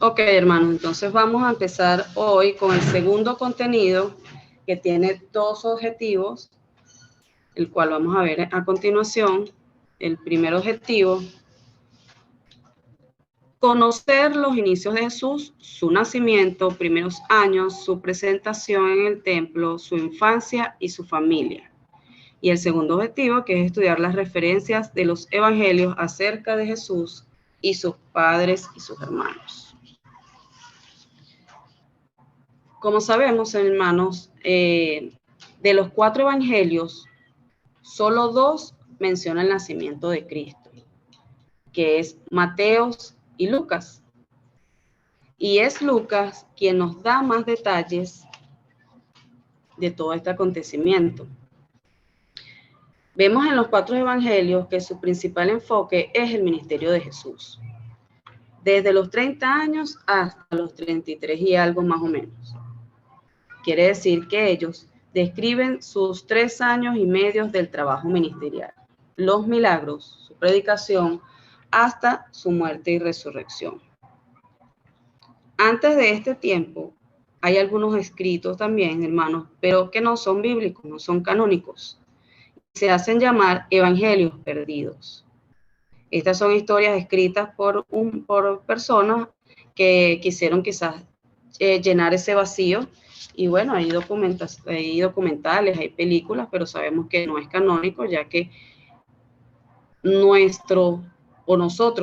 Ok, hermanos, entonces vamos a empezar hoy con el segundo contenido que tiene dos objetivos, el cual vamos a ver a continuación. El primer objetivo, conocer los inicios de Jesús, su nacimiento, primeros años, su presentación en el templo, su infancia y su familia. Y el segundo objetivo, que es estudiar las referencias de los evangelios acerca de Jesús y sus padres y sus hermanos. Como sabemos, hermanos, de los 4 evangelios, solo 2 mencionan el nacimiento de Cristo, que es Mateo y Lucas. Y es Lucas quien nos da más detalles de todo este acontecimiento. Vemos en los 4 evangelios que su principal enfoque es el ministerio de Jesús, desde los 30 años hasta los 33 y algo más o menos. Quiere decir que ellos describen sus 3 años y medio del trabajo ministerial, los milagros, su predicación, hasta su muerte y resurrección. Antes de este tiempo, hay algunos escritos también, hermanos, pero que no son bíblicos, no son canónicos. Se hacen llamar evangelios perdidos. Estas son historias escritas por personas que quisieron quizás llenar ese vacío. Y bueno, hay documentales, hay películas, pero sabemos que no es canónico, ya que nosotros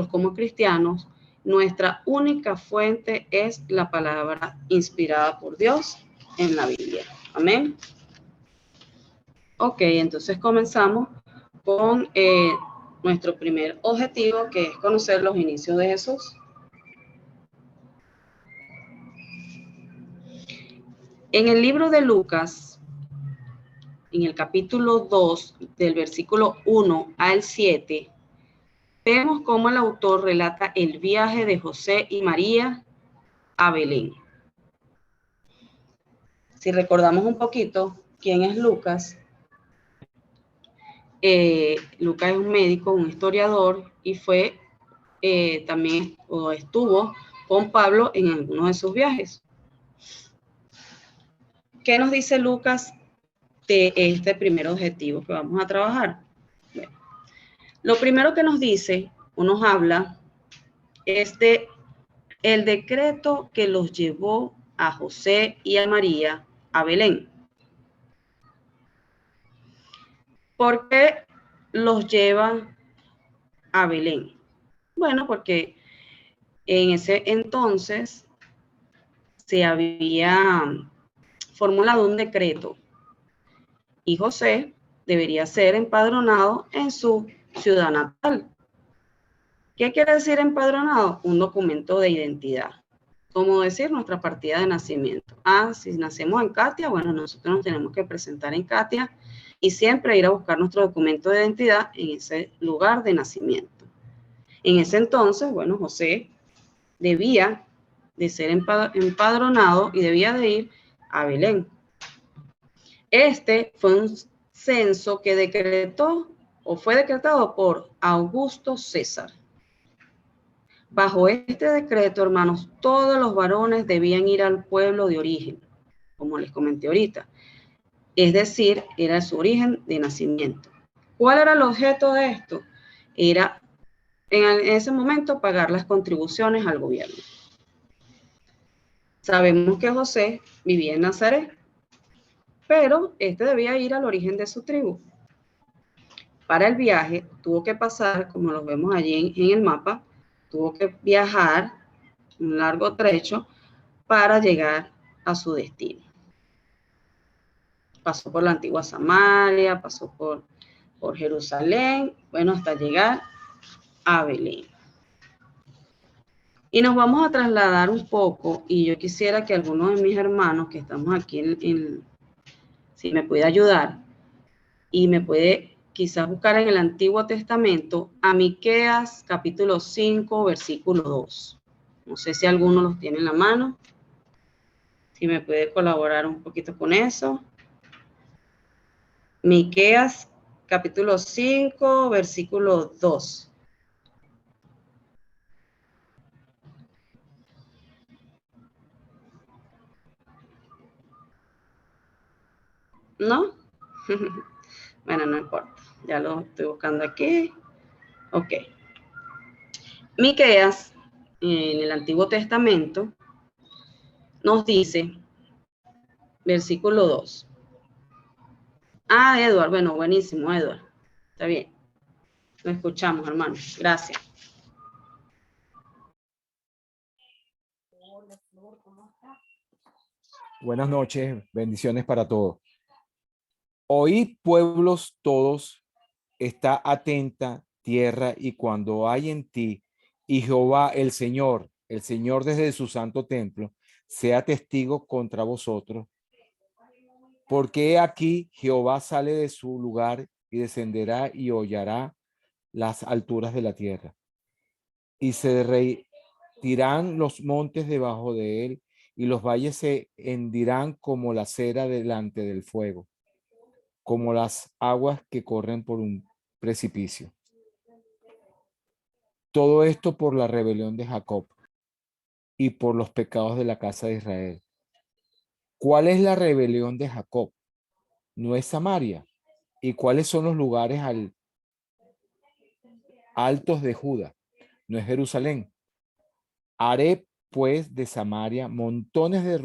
como cristianos, nuestra única fuente es la palabra inspirada por Dios en la Biblia. Amén. Ok, entonces comenzamos con nuestro primer objetivo, que es conocer los inicios de Jesús. En el libro de Lucas, en el capítulo 2, del versículo 1 al 7, vemos cómo el autor relata el viaje de José y María a Belén. Si recordamos un poquito quién es Lucas, Lucas es un médico, un historiador, y fue también, o estuvo con Pablo en algunos de sus viajes. ¿Qué nos dice Lucas de este primer objetivo que vamos a trabajar? Bueno, lo primero que nos dice o nos habla es de el decreto que los llevó a José y a María a Belén. ¿Por qué los lleva a Belén? Bueno, porque en ese entonces se había formulado un decreto y José debería ser empadronado en su ciudad natal. ¿Qué quiere decir empadronado? Un documento de identidad. Como decir nuestra partida de nacimiento. Si nacemos en Catia, bueno, nosotros nos tenemos que presentar en Catia y siempre ir a buscar nuestro documento de identidad en ese lugar de nacimiento. En ese entonces, bueno, José debía de ser empadronado y debía de ir a Belén. Este fue un censo que decretó o fue decretado por Augusto César. Bajo este decreto, hermanos, todos los varones debían ir al pueblo de origen, como les comenté ahorita. Es decir, era su origen de nacimiento. ¿Cuál era el objeto de esto? Era, en ese momento, pagar las contribuciones al gobierno. Sabemos que José vivía en Nazaret, pero este debía ir al origen de su tribu. Para el viaje tuvo que pasar, como lo vemos allí en el mapa, tuvo que viajar un largo trecho para llegar a su destino. Pasó por la antigua Samaria, pasó por Jerusalén, bueno, hasta llegar a Belén. Y nos vamos a trasladar un poco, y yo quisiera que algunos de mis hermanos que estamos aquí, si me puede ayudar, y me puede quizás buscar en el Antiguo Testamento, a Miqueas capítulo 5, versículo 2. No sé si alguno los tiene en la mano. Si me puede colaborar un poquito con eso. Miqueas capítulo 5, versículo 2. ¿No? Bueno, no importa. Ya lo estoy buscando aquí. Ok. Miqueas, en el Antiguo Testamento, nos dice, versículo 2. Ah, Edward, bueno, buenísimo, Edward. Está bien. Lo escuchamos, hermano. Gracias. Buenas noches, bendiciones para todos. Oíd, pueblos todos, está atenta tierra y cuando hay en ti, y Jehová el Señor desde su santo templo, sea testigo contra vosotros, porque he aquí Jehová sale de su lugar y descenderá y hollará las alturas de la tierra. Y se derretirán los montes debajo de él, y los valles se hendirán como la cera delante del fuego, como las aguas que corren por un precipicio. Todo esto por la rebelión de Jacob y por los pecados de la casa de Israel. ¿Cuál es la rebelión de Jacob? No es Samaria. ¿Y cuáles son los lugares altos de Judá? No es Jerusalén. Haré pues de Samaria montones de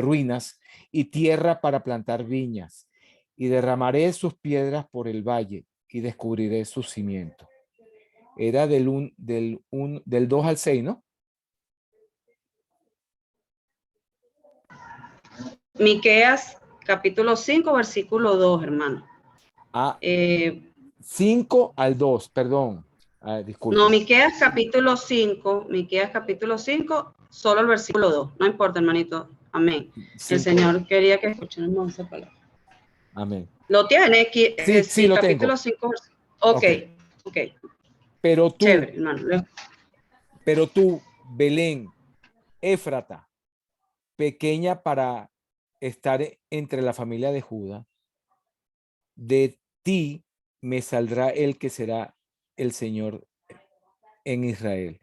ruinas y tierra para plantar viñas, y derramaré sus piedras por el valle y descubriré sus cimientos. Era del 2 al 6, ¿no? Miqueas, capítulo 5, versículo 2, hermano. Ah, 5 al 2, perdón. Disculpe. No, Miqueas capítulo 5, solo el versículo 2. No importa, hermanito. Amén. El Señor quería que escuchemos esa palabra. Amén. ¿Lo tiene? Sí, sí, lo capítulo tengo. 5. Ok. Pero Chévere, hermano. tú, Belén, Éfrata, pequeña para estar entre la familia de Judá, de ti me saldrá el que será el Señor en Israel.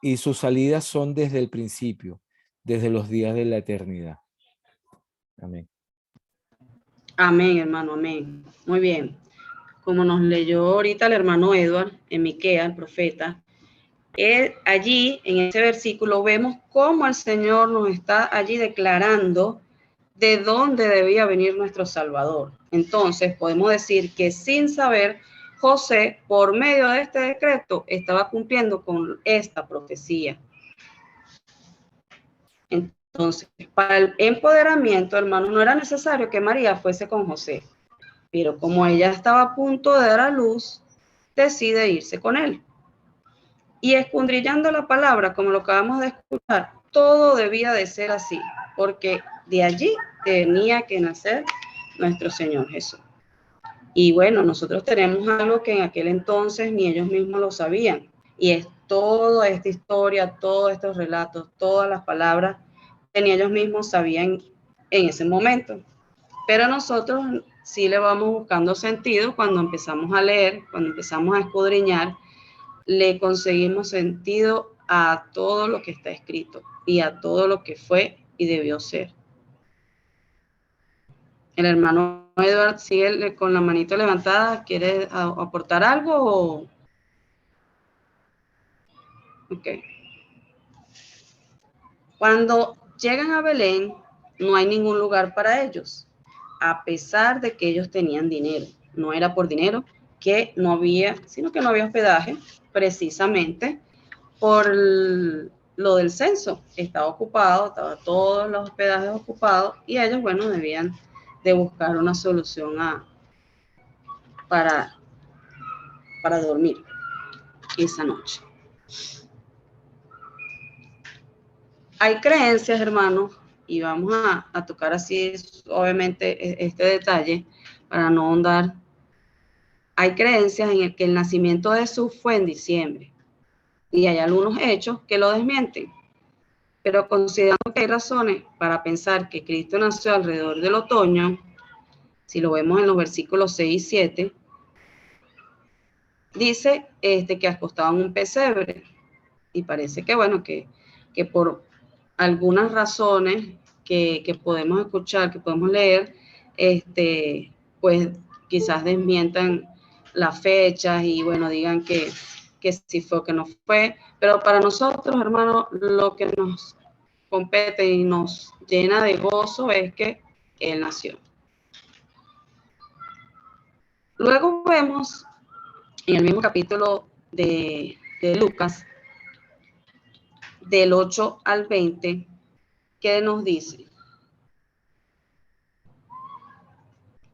Y sus salidas son desde el principio, desde los días de la eternidad. Amén. Amén, hermano, amén. Muy bien. Como nos leyó ahorita el hermano Edward en Miqueas, el profeta, allí en ese versículo vemos cómo el Señor nos está allí declarando de dónde debía venir nuestro Salvador. Entonces podemos decir que sin saber, José, por medio de este decreto, estaba cumpliendo con esta profecía. Entonces, para el empoderamiento, hermano, no era necesario que María fuese con José, pero como ella estaba a punto de dar a luz, decide irse con él. Y escudriñando la palabra, como lo acabamos de escuchar, todo debía de ser así, porque de allí tenía que nacer nuestro Señor Jesús. Y bueno, nosotros tenemos algo que en aquel entonces ni ellos mismos lo sabían, y es toda esta historia, todos estos relatos, todas las palabras que ni ellos mismos sabían en ese momento. Pero nosotros sí le vamos buscando sentido cuando empezamos a leer, cuando empezamos a escudriñar, le conseguimos sentido a todo lo que está escrito y a todo lo que fue y debió ser. El hermano Edward sigue con la manito levantada. ¿Quiere aportar algo? O... Ok. Cuando llegan a Belén, no hay ningún lugar para ellos, a pesar de que ellos tenían dinero. No era por dinero que no había, sino que no había hospedaje, precisamente por lo del censo. Estaba ocupado, estaban todos los hospedajes ocupados y ellos, bueno, debían de buscar una solución para dormir esa noche. Hay creencias, hermanos, y vamos a tocar así, obviamente, este detalle para no ahondar. Hay creencias en el que el nacimiento de Jesús fue en diciembre y hay algunos hechos que lo desmienten. Pero considerando que hay razones para pensar que Cristo nació alrededor del otoño, si lo vemos en los versículos 6 y 7, dice que acostaban un pesebre. Y parece que, bueno, que por algunas razones que podemos escuchar, que podemos leer, pues quizás desmientan las fechas y bueno, digan que sí fue o que no fue, pero para nosotros, hermanos, lo que nos compete y nos llena de gozo es que él nació. Luego vemos en el mismo capítulo de Lucas, del 8 al 20, ¿qué nos dice?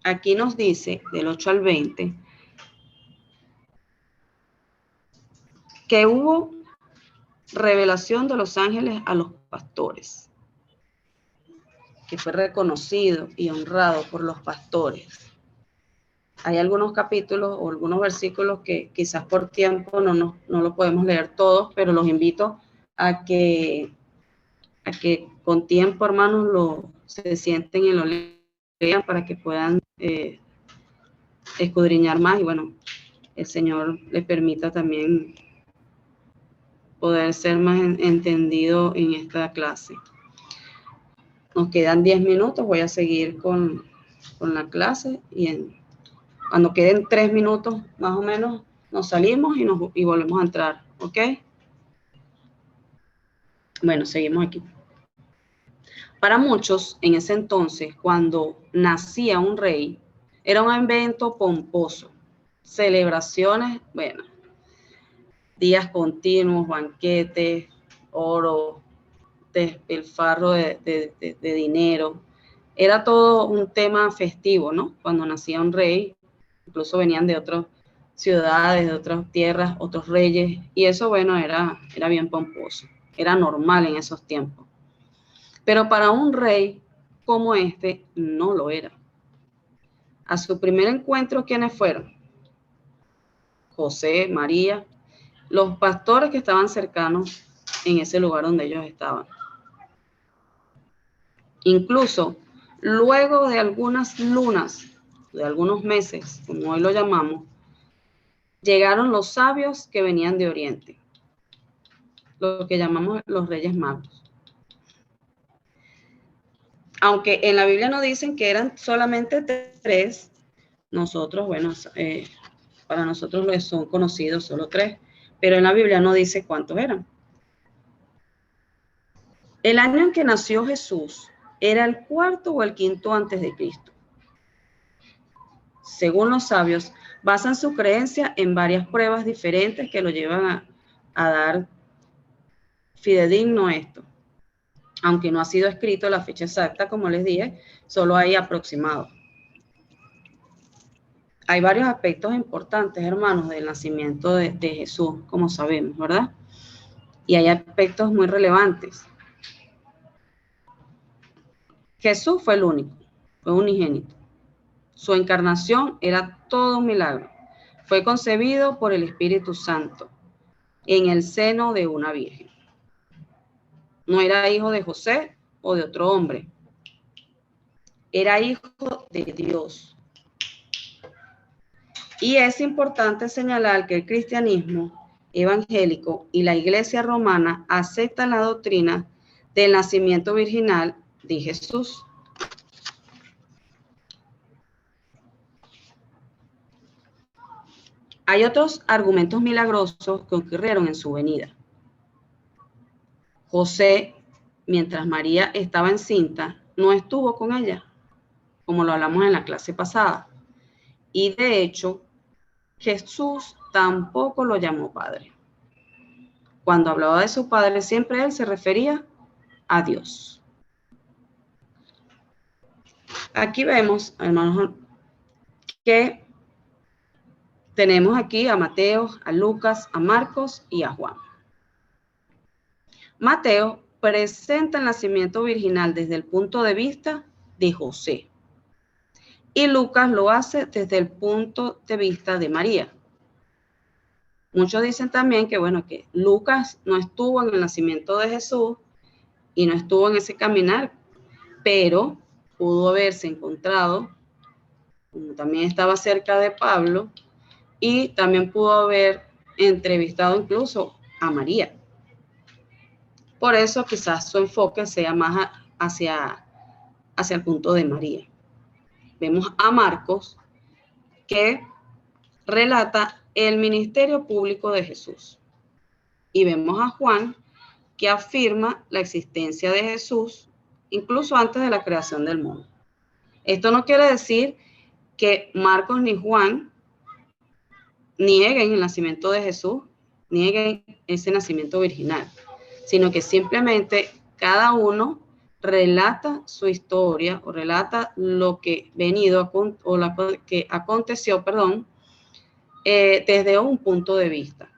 Aquí nos dice, del 8 al 20, que hubo revelación de los ángeles a los pastores, que fue reconocido y honrado por los pastores. Hay algunos capítulos o algunos versículos que quizás por tiempo no lo podemos leer todos, pero los invito a que con tiempo, hermanos, se sienten y lo lean para que puedan escudriñar más y bueno, el Señor le permita también poder ser más entendido en esta clase. Nos quedan 10 minutos, voy a seguir con la clase y cuando queden 3 minutos más o menos nos salimos y volvemos a entrar, ¿ok? Bueno, seguimos aquí. Para muchos, en ese entonces, cuando nacía un rey, era un evento pomposo, celebraciones, bueno, días continuos, banquetes, oro, despilfarro de dinero. Era todo un tema festivo, ¿no? Cuando nacía un rey, incluso venían de otras ciudades, de otras tierras, otros reyes, y eso, bueno, era bien pomposo, era normal en esos tiempos. Pero para un rey como este, no lo era. A su primer encuentro, ¿quiénes fueron? José, María, los pastores que estaban cercanos en ese lugar donde ellos estaban. Incluso, luego de algunas lunas, de algunos meses, como hoy lo llamamos, llegaron los sabios que venían de Oriente, lo que llamamos los Reyes Magos. Aunque en la Biblia no dicen que eran solamente 3, nosotros, bueno, para nosotros les son conocidos solo 3, pero en la Biblia no dice cuántos eran. El año en que nació Jesús era el 4º o el 5º antes de Cristo. Según los sabios, basan su creencia en varias pruebas diferentes que lo llevan a dar fidedigno esto. Aunque no ha sido escrito la fecha exacta, como les dije, solo hay aproximado. Hay varios aspectos importantes, hermanos, del nacimiento de Jesús, como sabemos, ¿verdad? Y hay aspectos muy relevantes. Jesús fue el único, fue unigénito. Su encarnación era todo un milagro. Fue concebido por el Espíritu Santo en el seno de una virgen. No era hijo de José o de otro hombre. Era hijo de Dios. Y es importante señalar que el cristianismo evangélico y la Iglesia romana aceptan la doctrina del nacimiento virginal de Jesús. Hay otros argumentos milagrosos que ocurrieron en su venida. José, mientras María estaba encinta, no estuvo con ella, como lo hablamos en la clase pasada. Y de hecho, Jesús tampoco lo llamó padre. Cuando hablaba de su padre, siempre él se refería a Dios. Aquí vemos, hermanos, que tenemos aquí a Mateo, a Lucas, a Marcos y a Juan. Mateo presenta el nacimiento virginal desde el punto de vista de José. Y Lucas lo hace desde el punto de vista de María. Muchos dicen también que, bueno, que Lucas no estuvo en el nacimiento de Jesús y no estuvo en ese caminar, pero pudo haberse encontrado, como también estaba cerca de Pablo, y también pudo haber entrevistado incluso a María. Por eso quizás su enfoque sea más hacia el punto de María. Vemos a Marcos, que relata el ministerio público de Jesús. Y vemos a Juan, que afirma la existencia de Jesús incluso antes de la creación del mundo. Esto no quiere decir que Marcos ni Juan nieguen el nacimiento de Jesús, nieguen ese nacimiento virginal, sino que simplemente cada uno relata su historia o relata lo que que aconteció, desde un punto de vista.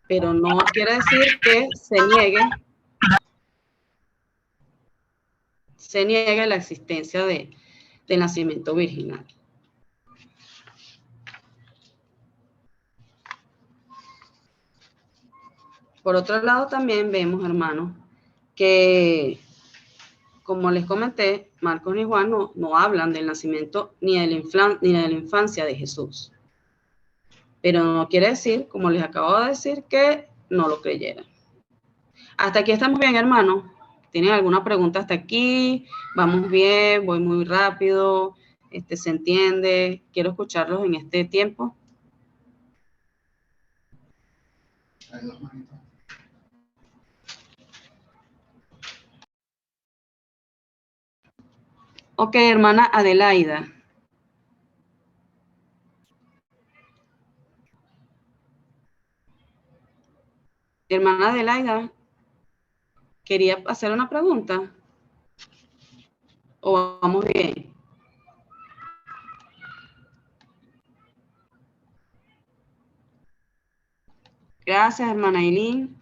Pero no quiere decir que se niegue la existencia del nacimiento virginal. Por otro lado, también vemos, hermanos, que, como les comenté, Marcos ni Juan no hablan del nacimiento ni de la infancia de Jesús. Pero no quiere decir, como les acabo de decir, que no lo creyeran. Hasta aquí estamos bien, hermanos. ¿Tienen alguna pregunta hasta aquí? ¿Vamos bien? ¿Voy muy rápido? ¿Se entiende? Quiero escucharlos en este tiempo. Hay dos manitos. Ok, hermana Adelaida. Hermana Adelaida, ¿quería hacer una pregunta? ¿O vamos bien? Gracias, hermana Eileen.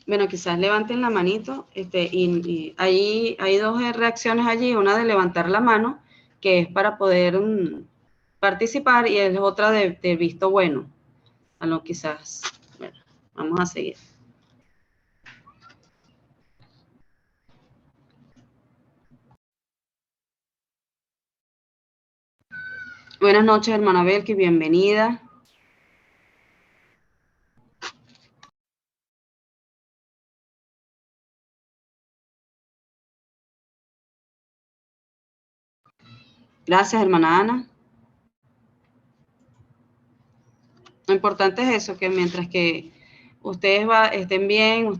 Bueno, quizás levanten la manito, y hay dos reacciones allí, una de levantar la mano, que es para poder participar, y es otra de visto bueno. Quizás, bueno, vamos a seguir. Buenas noches, hermana Belki, bienvenida. Gracias, hermana Ana. Lo importante es eso, que mientras que ustedes estén bien,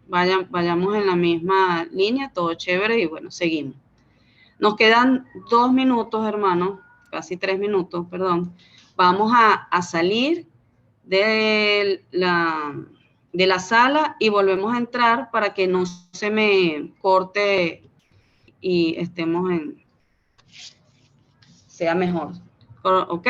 vayamos en la misma línea, todo chévere, y bueno, seguimos. Nos quedan 2 minutos, hermanos, casi 3 minutos, perdón. Vamos a salir de la sala y volvemos a entrar para que no se me corte y sea mejor. ¿Ok?